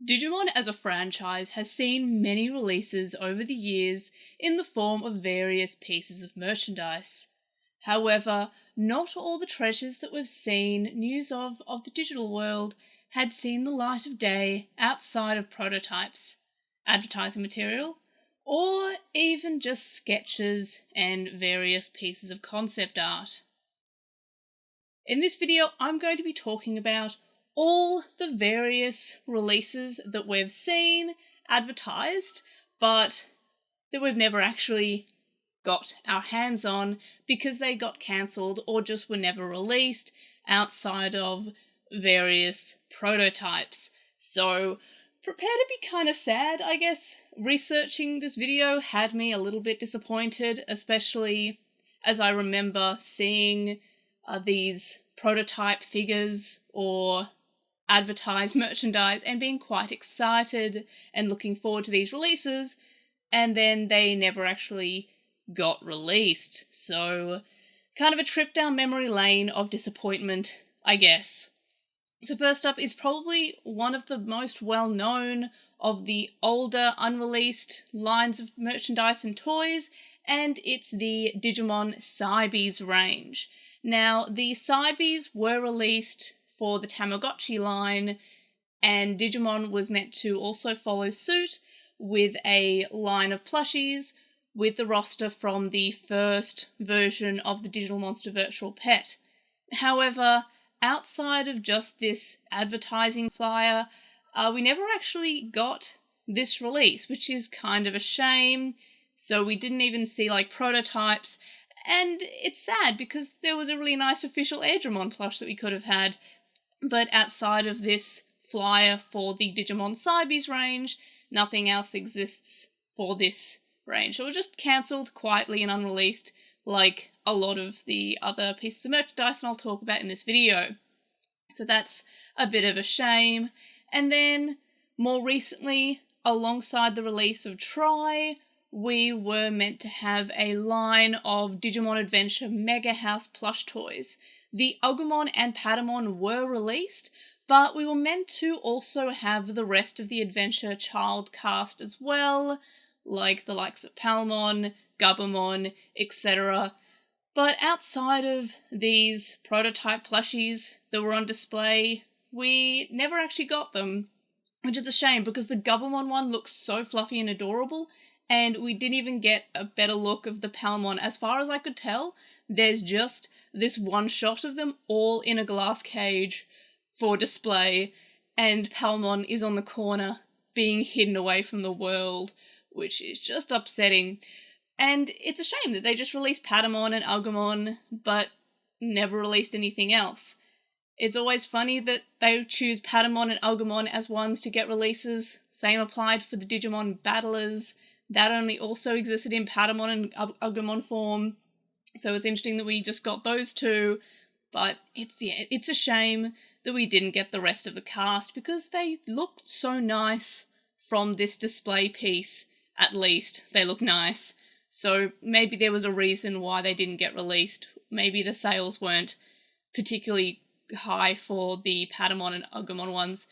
Digimon as a franchise has seen many releases over the years in the form of various pieces of merchandise. However, not all the treasures that we've seen news of the digital world had seen the light of day outside of prototypes, advertising material, or even just sketches and various pieces of concept art. In this video, I'm going to be talking about all the various releases that we've seen advertised, but that we've never actually got our hands on because they got cancelled or just were never released outside of various prototypes. So prepare to be kind of sad, I guess. Researching this video had me a little bit disappointed, especially as I remember seeing these prototype figures or advertised merchandise and being quite excited and looking forward to these releases, and then they never actually got released. So kind of a trip down memory lane of disappointment, I guess. So first up is probably one of the most well-known of the older unreleased lines of merchandise and toys, and it's the Digimon Cybees range. Now, the Cybees were released for the Tamagotchi line, and Digimon was meant to also follow suit with a line of plushies with the roster from the first version of the Digital Monster Virtual Pet. However, outside of just this advertising flyer, we never actually got this release, which is kind of a shame. So we didn't even see prototypes, and it's sad because there was a really nice official Airdramon plush that we could have had. But outside of this flyer for the Digimon Cybees range, nothing else exists for this range. So it was just cancelled quietly and unreleased, like a lot of the other pieces of merchandise and I'll talk about in this video. So that's a bit of a shame. And then, more recently, alongside the release of Try, we were meant to have a line of Digimon Adventure Mega House plush toys. The Agumon and Patamon were released, but we were meant to also have the rest of the Adventure child cast as well, like the likes of Palmon, Gabumon, etc. But outside of these prototype plushies that were on display, we never actually got them, which is a shame because the Gabumon one looks so fluffy and adorable, and we didn't even get a better look of the Palmon. As far as I could tell, there's just this one shot of them all in a glass cage for display, and Palmon is on the corner being hidden away from the world, which is just upsetting. And it's a shame that they just released Patamon and Agumon, but never released anything else. It's always funny that they choose Patamon and Agumon as ones to get releases. Same applied for the Digimon Battlers. That only also existed in Patamon and Agumon form. So it's interesting that we just got those two, but it's a shame that we didn't get the rest of the cast because they looked so nice from this display piece. At least they look nice. So maybe there was a reason why they didn't get released. Maybe the sales weren't particularly high for the Patamon and Agumon ones.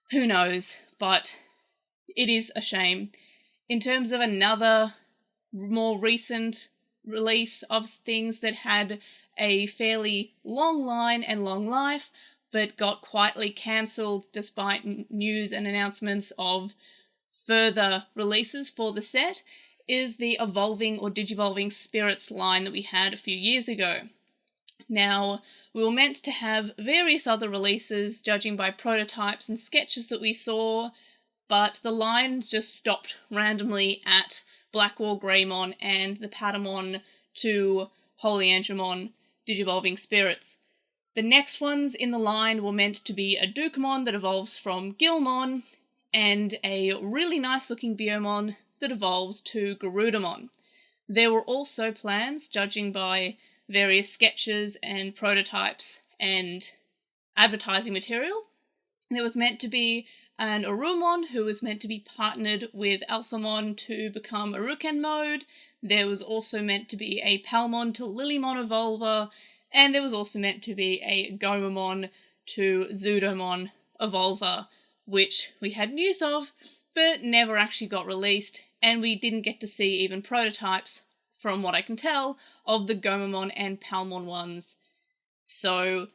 Who knows? But it is a shame. In terms of another more recent release of things that had a fairly long line and long life, but got quietly cancelled despite news and announcements of further releases for the set, is the Evolving or Digivolving Spirits line that we had a few years ago. Now, we were meant to have various other releases, judging by prototypes and sketches that we saw, but the line just stopped randomly at Blackwall Greymon and the Patamon to Holy Angemon Digivolving Spirits. The next ones in the line were meant to be a Dukamon that evolves from Gilmon, and a really nice looking Biomon that evolves to Garudamon. There were also plans, judging by various sketches and prototypes and advertising material, there was meant to be an Arumon who was meant to be partnered with Alphamon to become Aruken mode. There was also meant to be a Palmon to Lilymon Evolver, and there was also meant to be a Gomamon to Zudomon Evolver, which we had news of, but never actually got released, and we didn't get to see even prototypes, from what I can tell, of the Gomamon and Palmon ones. So,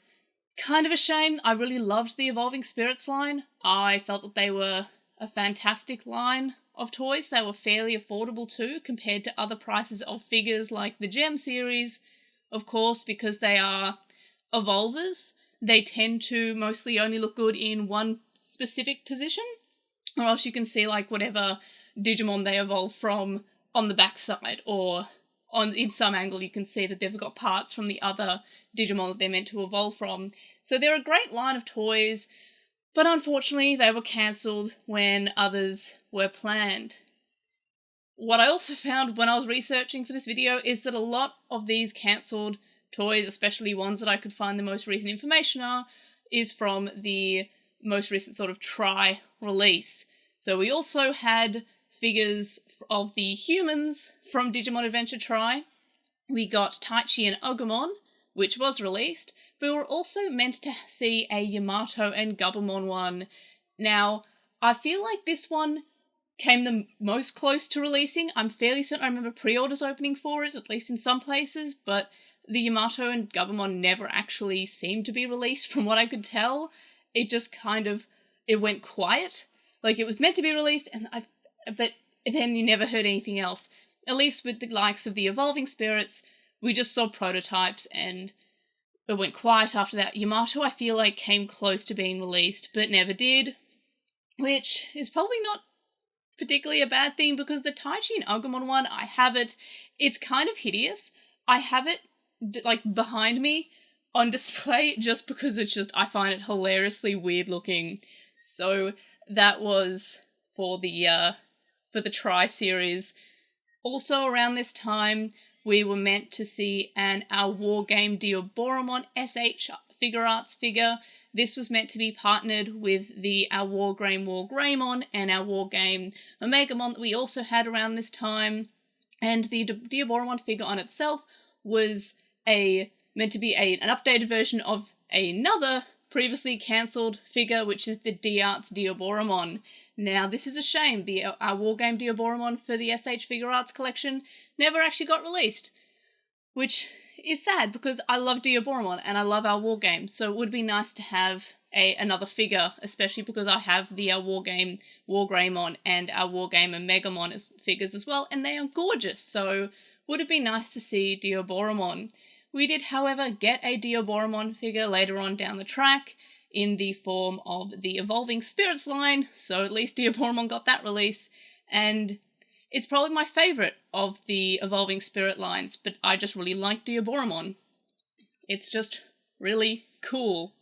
kind of a shame. I really loved the Evolving Spirits line. I felt that they were a fantastic line of toys. They were fairly affordable too, compared to other prices of figures like the Gem series. Of course, because they are evolvers, they tend to mostly only look good in one specific position, or else you can see like whatever Digimon they evolve from on the backside, or in some angle you can see that they've got parts from the other Digimon that they're meant to evolve from. So they're a great line of toys, but unfortunately they were cancelled when others were planned. What I also found when I was researching for this video is that a lot of these cancelled toys, especially ones that I could find the most recent information is from the most recent sort of Tri release. So we also had figures of the humans from Digimon Adventure Tri. We got Taichi and Agumon, which was released, but we were also meant to see a Yamato and Gabumon one. Now, I feel like this one came the most close to releasing. I'm fairly certain I remember pre-orders opening for it, at least in some places, but the Yamato and Gabumon never actually seemed to be released from what I could tell. It just kind of, it went quiet. Like, it was meant to be released, but then you never heard anything else. At least with the likes of the Evolving Spirits, we just saw prototypes and it went quiet after that. Yamato, I feel like, came close to being released, but never did, which is probably not particularly a bad thing, because the Taichi and Agumon one, I have it. It's kind of hideous. I have it, like, behind me on display just because it's just, I find it hilariously weird looking. So that was for the Tri series. Also around this time, we were meant to see Our War Game Diaboromon SH Figure Arts figure. This was meant to be partnered with the Our War Game War Greymon and Our War Game Omegamon that we also had around this time. And the Diaboromon figure on itself was meant to be an updated version of another previously cancelled figure, which is the D-Arts Diaboromon. Now, this is a shame. Our War Game Diaboromon for the SH Figure Arts collection never actually got released, which is sad because I love Diaboromon and I love Our War Game, so it would be nice to have another figure, especially because I have the Our War Game War Greymon and Our War Game Omegamon as figures as well, and they are gorgeous, so would it be nice to see Diaboromon. We did, however, get a Diaboromon figure later on down the track in the form of the Evolving Spirits line, so at least Diaboromon got that release, and it's probably my favourite of the Evolving Spirit lines, but I just really like Diaboromon. It's just really cool.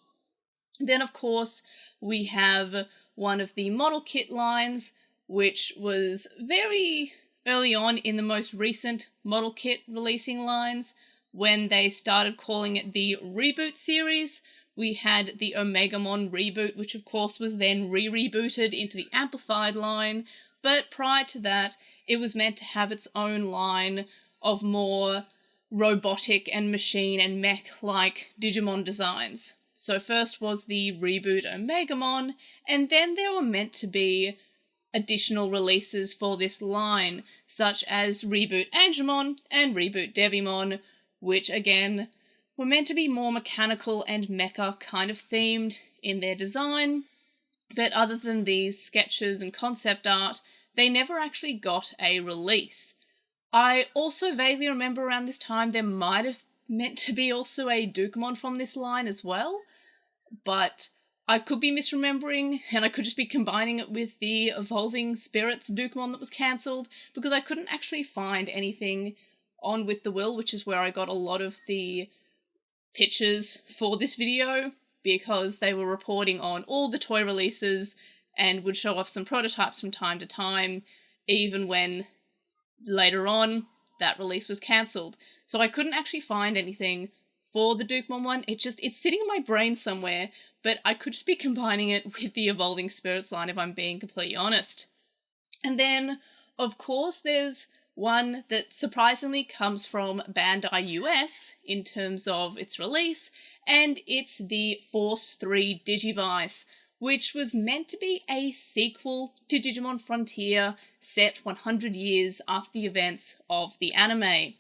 Then, of course, we have one of the model kit lines, which was very early on in the most recent model kit releasing lines, when they started calling it the Reboot series. We had the Omegamon Reboot, which of course was then rebooted into the Amplified line, but prior to that, it was meant to have its own line of more robotic and machine and mech-like Digimon designs. So first was the Reboot Omegamon, and then there were meant to be additional releases for this line, such as Reboot Angemon and Reboot Devimon, which again were meant to be more mechanical and mecha kind of themed in their design, but other than these sketches and concept art, they never actually got a release. I also vaguely remember around this time there might have meant to be also a Dukemon from this line as well, but I could be misremembering, and I could just be combining it with the Evolving Spirits Dukemon that was cancelled, because I couldn't actually find anything on With the Will, which is where I got a lot of the pictures for this video, because they were reporting on all the toy releases and would show off some prototypes from time to time, even when later on that release was cancelled. So I couldn't actually find anything for the Dukemon one. It's sitting in my brain somewhere, but I could just be combining it with the Evolving Spirits line if I'm being completely honest. And then, of course, there's one that surprisingly comes from Bandai US in terms of its release, and it's the Force 3 Digivice, which was meant to be a sequel to Digimon Frontier set 100 years after the events of the anime.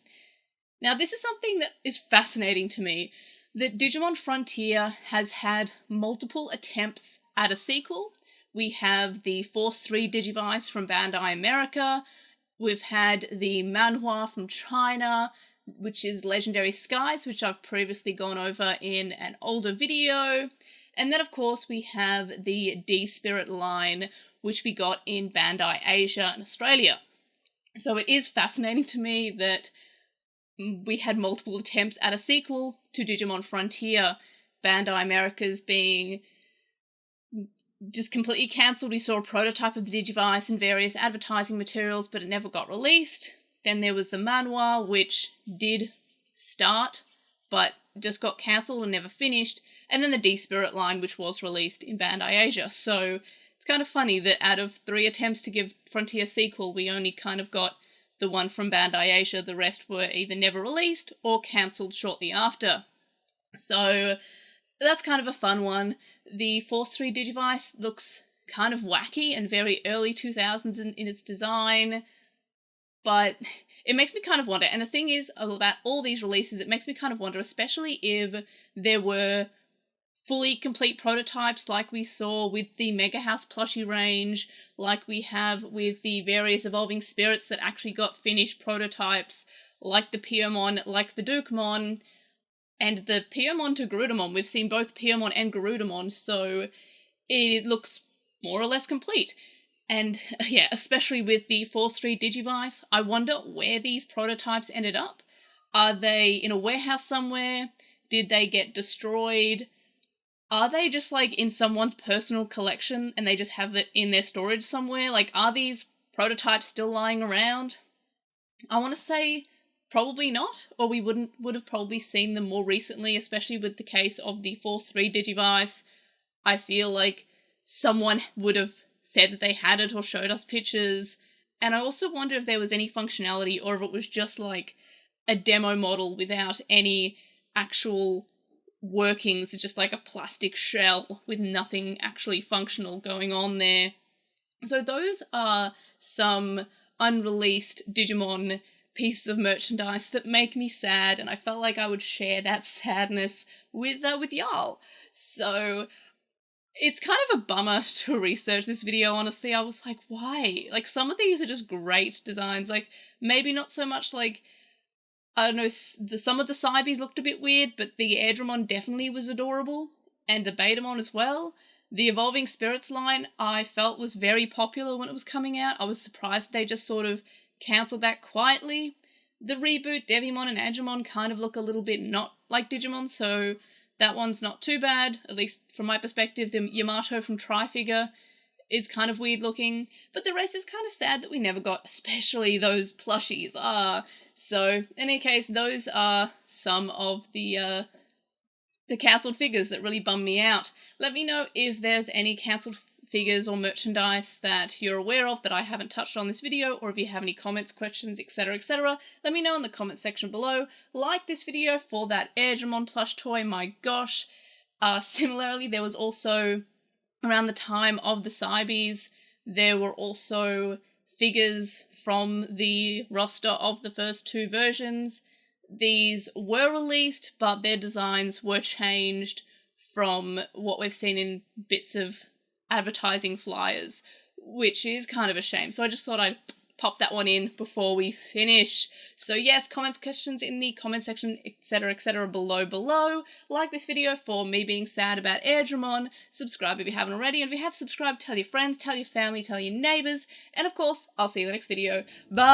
Now, this is something that is fascinating to me, that Digimon Frontier has had multiple attempts at a sequel. We have the Force 3 Digivice from Bandai America, we've had the manhwa from China, which is Legendary Skies, which I've previously gone over in an older video. And then, of course, we have the D-Spirit line, which we got in Bandai Asia and Australia. So it is fascinating to me that we had multiple attempts at a sequel to Digimon Frontier, Bandai America's being just completely cancelled. We saw a prototype of the Digivice and various advertising materials, but it never got released. Then there was the manhwa, which did start, but just got cancelled and never finished. And then the D-Spirit line, which was released in Bandai Asia. So it's kind of funny that out of 3 attempts to give Frontier a sequel, we only kind of got the one from Bandai Asia. The rest were either never released or cancelled shortly after. So that's kind of a fun one. The Force 3 Digivice looks kind of wacky and very early 2000s in its design, but it makes me kind of wonder. And the thing is about all these releases, it makes me kind of wonder, especially if there were fully complete prototypes like we saw with the Mega House plushie range, like we have with the various Evolving Spirits that actually got finished prototypes, like the Piyomon, like the Dukemon, and the Piyomon to Garudamon. We've seen both Piyomon and Garudamon, so it looks more or less complete. And yeah, especially with the Force 3 Digivice, I wonder where these prototypes ended up. Are they in a warehouse somewhere? Did they get destroyed? Are they just like in someone's personal collection and they just have it in their storage somewhere? Like, are these prototypes still lying around? I want to say probably not, or we would have probably seen them more recently, especially with the case of the Force 3 Digivice. I feel like someone would have said that they had it or showed us pictures. And I also wonder if there was any functionality or if it was just like a demo model without any actual workings, just like a plastic shell with nothing actually functional going on there. So those are some unreleased Digimon pieces of merchandise that make me sad, and I felt like I would share that sadness with y'all. So it's kind of a bummer to research this video, honestly. I was like, why? Like, some of these are just great designs. Like, maybe not so much like, I don't know, some of the Cybes looked a bit weird, but the Airdramon definitely was adorable, and the Betamon as well. The Evolving Spirits line I felt was very popular when it was coming out. I was surprised they just sort of cancelled that quietly. The reboot Devimon and Angemon kind of look a little bit not like Digimon, so that one's not too bad, at least from my perspective. The Yamato from Trifigure is kind of weird looking, but the rest is kind of sad that we never got, especially those plushies. So in any case, those are some of the cancelled figures that really bummed me out. Let me know if there's any cancelled figures or merchandise that you're aware of that I haven't touched on this video, or if you have any comments, questions, etc, etc. Let me know in the comment section below. Like this video for that Airdramon plush toy, my gosh. Similarly, there was also, around the time of the Cybes, there were also figures from the roster of the first 2 versions. These were released, but their designs were changed from what we've seen in bits of advertising flyers, which is kind of a shame. So I just thought I'd pop that one in before we finish. So yes, comments, questions in the comment section, etc, etc below. Like this video for me being sad about Airdramon. Subscribe if you haven't already, and if you have subscribed, tell your friends, tell your family, tell your neighbours, and of course, I'll see you in the next video. Bye!